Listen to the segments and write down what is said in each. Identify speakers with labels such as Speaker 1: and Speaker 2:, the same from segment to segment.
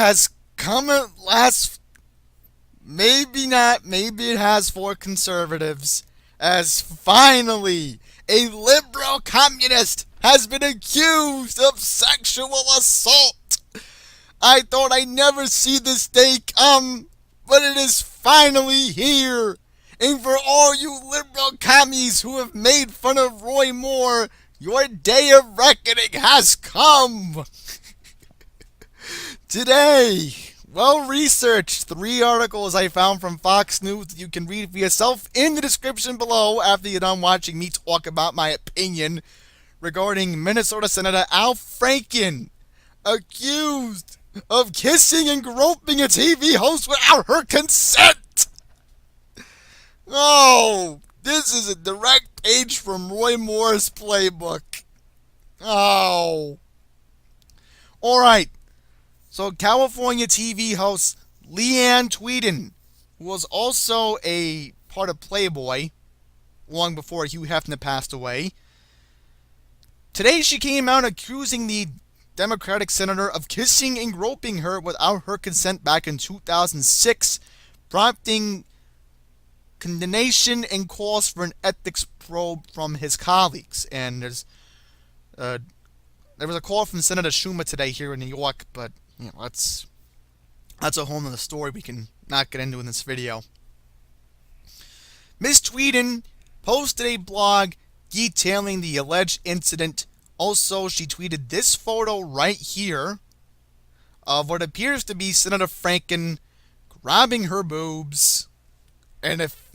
Speaker 1: has come at last. Maybe not, maybe it has for conservatives, as finally a liberal communist has been accused of sexual assault. I thought I'd never see this day come, but it is finally here. And for all you liberal commies who have made fun of Roy Moore, your day of reckoning has come. Today, well-researched 3 articles I found from Fox News that you can read for yourself in the description below after you're done watching me talk about my opinion regarding Minnesota Senator Al Franken, accused of kissing and groping a TV host without her consent. Oh, this is a direct page from Roy Moore's playbook. Oh. Alright. So, California TV host Leanne Tweeden, who was also a part of Playboy long before Hugh Hefner passed away. Today she came out accusing the Democratic senator of kissing and groping her without her consent back in 2006, prompting condemnation and calls for an ethics probe from his colleagues. And there was a call from Senator Schumer today here in New York, but that's a whole nother story we can not get into in this video. Ms. Tweeden posted a blog detailing the alleged incident. Also, she tweeted this photo right here of what appears to be Senator Franken grabbing her boobs. And if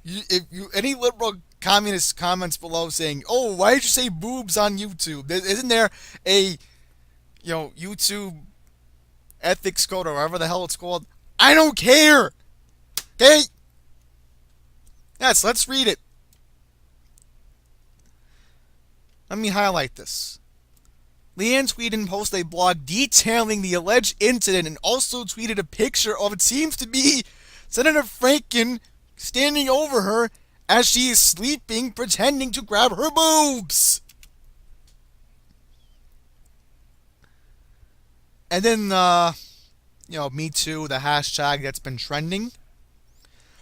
Speaker 1: you any liberal communist comments below saying, "Oh, why did you say boobs on YouTube? Isn't there a YouTube ethics code or whatever the hell it's called?" I don't care. Okay? Yes, let's read it. Let me highlight this. Leanne Tweeden posted a blog detailing the alleged incident and also tweeted a picture of what seems to be Senator Franken standing over her as she is sleeping, pretending to grab her boobs. And then, Me Too, the hashtag that's been trending.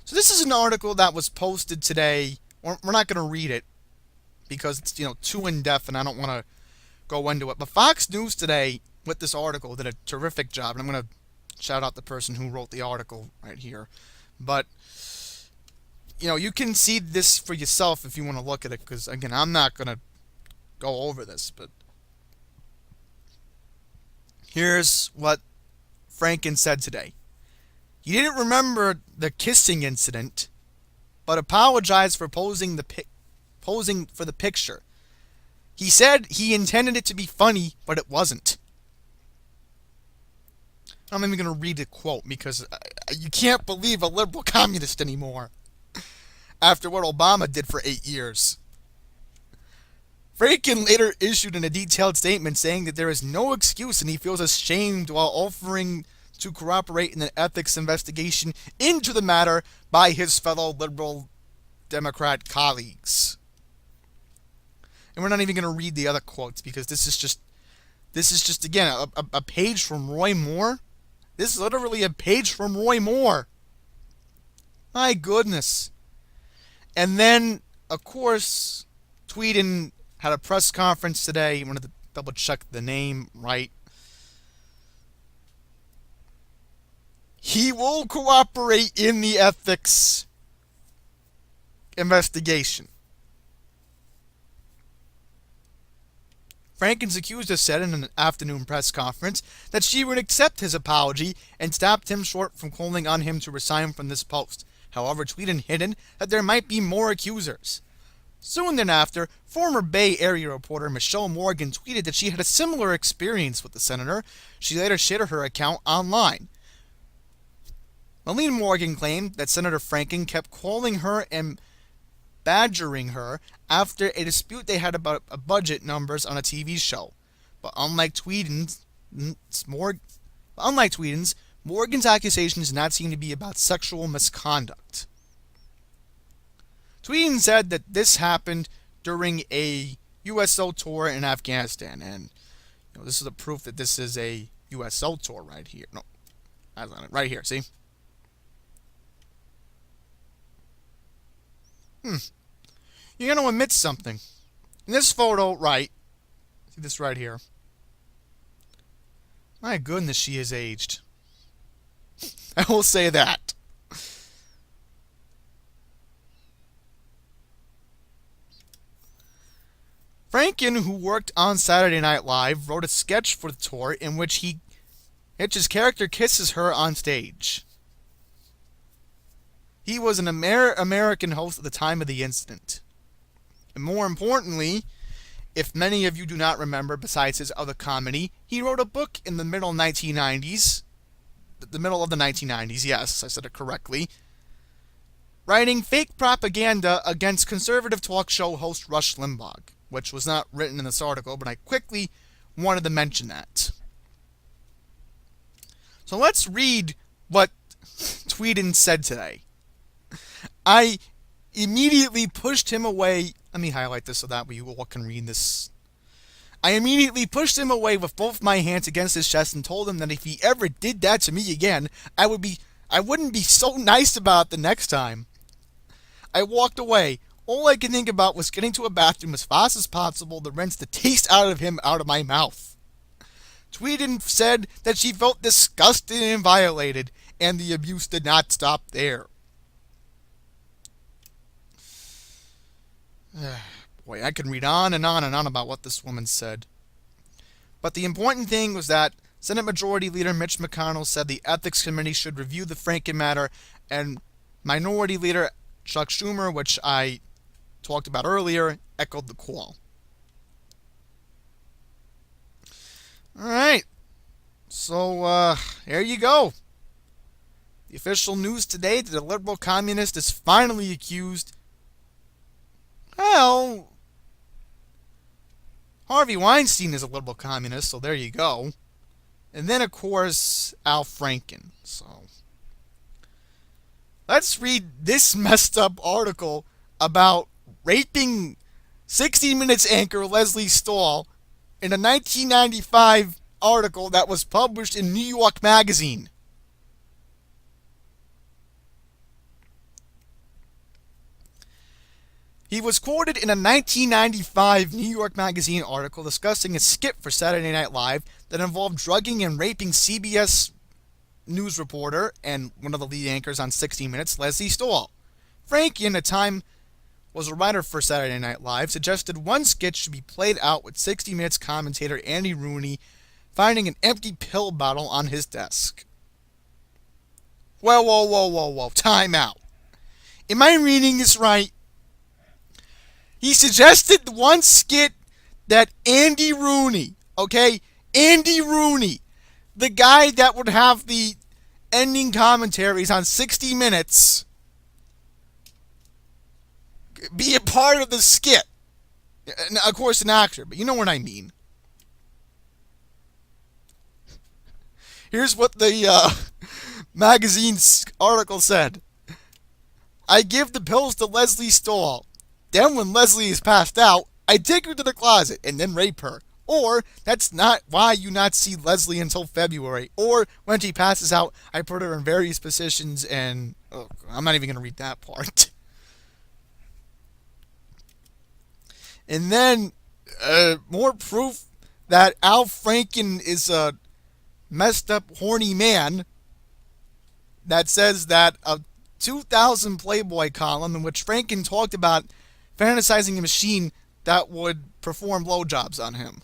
Speaker 1: So this is an article that was posted today. We're not going to read it because it's, too in-depth and I don't want to go into it. But Fox News today, with this article, did a terrific job. And I'm going to shout out the person who wrote the article right here. But, you can see this for yourself if you want to look at it. Because, again, I'm not going to go over this. But here's what Franken said today. He didn't remember the kissing incident, but apologized for posing for the picture. He said he intended it to be funny, but it wasn't. I'm not even going to read the quote because you can't believe a liberal communist anymore after what Obama did for 8 years. Franken later issued in a detailed statement saying that there is no excuse and he feels ashamed while offering to cooperate in an ethics investigation into the matter by his fellow liberal Democrat colleagues. And we're not even going to read the other quotes because this is just again a page from Roy Moore. This is literally a page from Roy Moore. My goodness. And then, of course, Tweeden had a press conference today. I wanted to double check the name right. He will cooperate in the ethics investigation. Franken's accuser said in an afternoon press conference that she would accept his apology and stopped him short from calling on him to resign from this post. However, Tweeden hinted that there might be more accusers. Soon thereafter, former Bay Area reporter Michelle Morgan tweeted that she had a similar experience with the senator. She later shared her account online. Malene Morgan claimed that Senator Franken kept calling her and badgering her after a dispute they had about budget numbers on a TV show. But unlike Tweeden's, Morgan's accusations did not seem to be about sexual misconduct. Tweeden said that this happened during a USO tour in Afghanistan, and this is a proof that this is a USO tour right here. No, That's on it. Right here, see? You're going to admit something. In this photo, right, see this right here. My goodness, she is aged. I will say that. Franken, who worked on Saturday Night Live, wrote a sketch for the tour in which his character kisses her on stage. He was an American host at the time of the incident. And more importantly, if many of you do not remember, besides his other comedy, he wrote a book in the middle 1990s. The middle of the 1990s, yes, I said it correctly. Writing fake propaganda against conservative talk show host Rush Limbaugh, which was not written in this article, but I quickly wanted to mention that. So let's read what Tweeden said today. I immediately pushed him away. Let me highlight this so that we all can read this. I immediately pushed him away with both my hands against his chest and told him that if he ever did that to me again, I wouldn't be so nice about it the next time. I walked away. All I could think about was getting to a bathroom as fast as possible to rinse the taste out of him out of my mouth. Tweeden said that she felt disgusted and violated, and the abuse did not stop there. Boy, I can read on and on and on about what this woman said. But the important thing was that Senate Majority Leader Mitch McConnell said the Ethics Committee should review the Franken matter, and Minority Leader Chuck Schumer, which I talked about earlier, echoed the call. Alright, so there you go. The official news today that the liberal communist is finally accused. Well, Harvey Weinstein is a liberal communist, so there you go. And then, of course, Al Franken. So, let's read this messed up article about raping 60 Minutes anchor Lesley Stahl in a 1995 article that was published in New York Magazine. He was quoted in a 1995 New York Magazine article discussing a skit for Saturday Night Live that involved drugging and raping CBS News reporter and one of the lead anchors on 60 Minutes, Lesley Stahl. Franken, at the time was a writer for Saturday Night Live, suggested one skit should be played out with 60 Minutes commentator Andy Rooney finding an empty pill bottle on his desk. Whoa, time out. Am I reading this right? He suggested one skit that Andy Rooney, okay? Andy Rooney, the guy that would have the ending commentaries on 60 Minutes, be a part of the skit. Of course, an actor, but you know what I mean. Here's what the magazine's article said. I give the pills to Lesley Stahl. Then when Lesley is passed out, I take her to the closet and then rape her. Or, that's not why you not see Lesley until February. Or, when she passes out, I put her in various positions and... Oh, I'm not even going to read that part. And then, more proof that Al Franken is a messed up, horny man that says that a 2000 Playboy column in which Franken talked about fantasizing a machine that would perform blowjobs on him.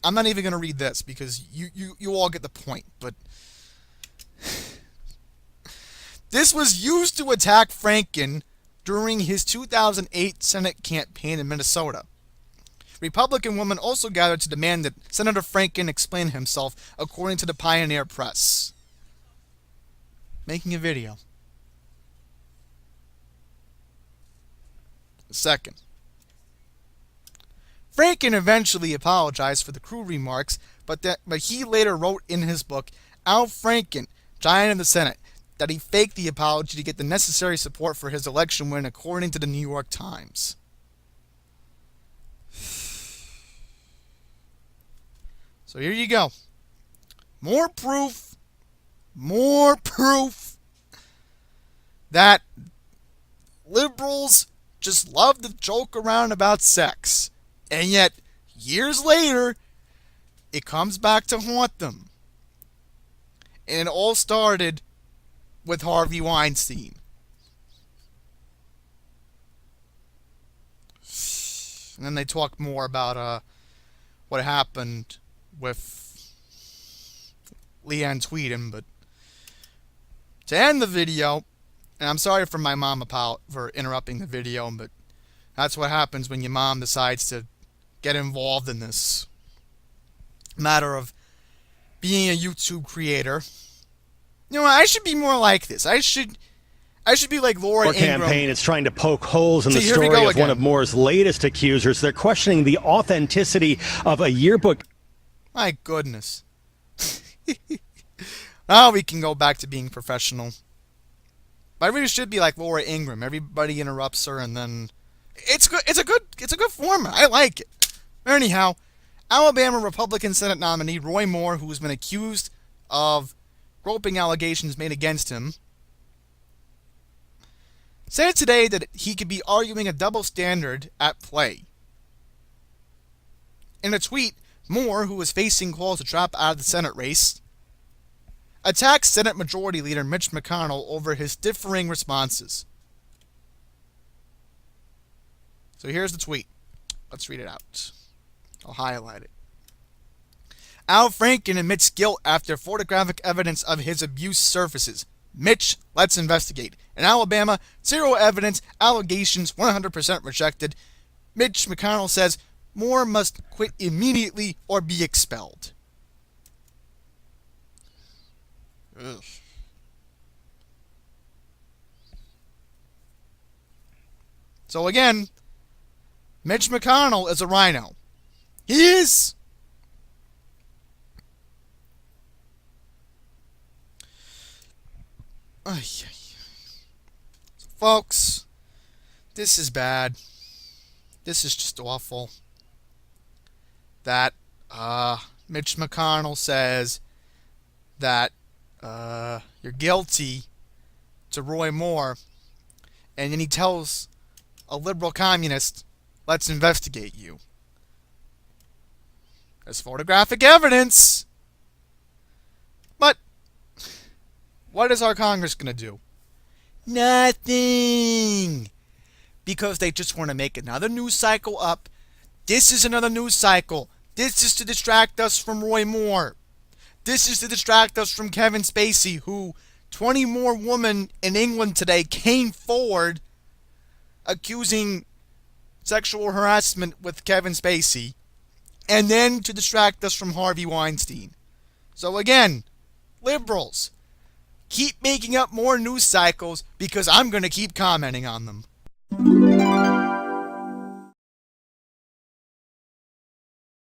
Speaker 1: I'm not even going to read this because you all get the point, but this was used to attack Franken during his 2008 Senate campaign in Minnesota. Republican women also gathered to demand that Senator Franken explain himself, according to the Pioneer Press. Making a video. Second, Franken eventually apologized for the crude remarks, but he later wrote in his book, Al Franken, Giant of the Senate, that he faked the apology to get the necessary support for his election win, according to the New York Times. So here you go. More proof more proof that liberals just love to joke around about sex. And yet, years later, it comes back to haunt them. And it all started with Harvey Weinstein. And then they talk more about what happened with Leanne Tweeden. But to end the video, and I'm sorry for my mom for interrupting the video, but that's what happens when your mom decides to get involved in this matter of being a YouTube creator. You know, I should be more like this. I should be like Laura Ingraham.
Speaker 2: Campaign is trying to poke holes in the story of one of Moore's latest accusers. They're questioning the authenticity of a yearbook.
Speaker 1: My goodness. Now we can go back to being professional. But I really should be like Laura Ingraham. Everybody interrupts her, and then it's good. It's a good format. I like it. Anyhow, Alabama Republican Senate nominee Roy Moore, who has been accused of groping allegations made against him, said today that he could be arguing a double standard at play. In a tweet, Moore, who was facing calls to drop out of the Senate race, attacked Senate Majority Leader Mitch McConnell over his differing responses. So here's the tweet. Let's read it out. I'll highlight it. Al Franken admits guilt after photographic evidence of his abuse surfaces. Mitch, let's investigate. In Alabama, zero evidence, allegations 100% rejected. Mitch McConnell says Moore must quit immediately or be expelled. Ugh. So again, Mitch McConnell is a rhino. He is. Folks, this is bad. This is just awful. That Mitch McConnell says that you're guilty to Roy Moore, and then he tells a liberal communist, let's investigate you. There's photographic evidence. But what is our Congress going to do? Nothing. Because they just want to make another news cycle up. This is another news cycle. This is to distract us from Roy Moore. This is to distract us from Kevin Spacey, who 20 more women in England today came forward accusing sexual harassment with Kevin Spacey, and then to distract us from Harvey Weinstein. So again, liberals, keep making up more news cycles because I'm going to keep commenting on them.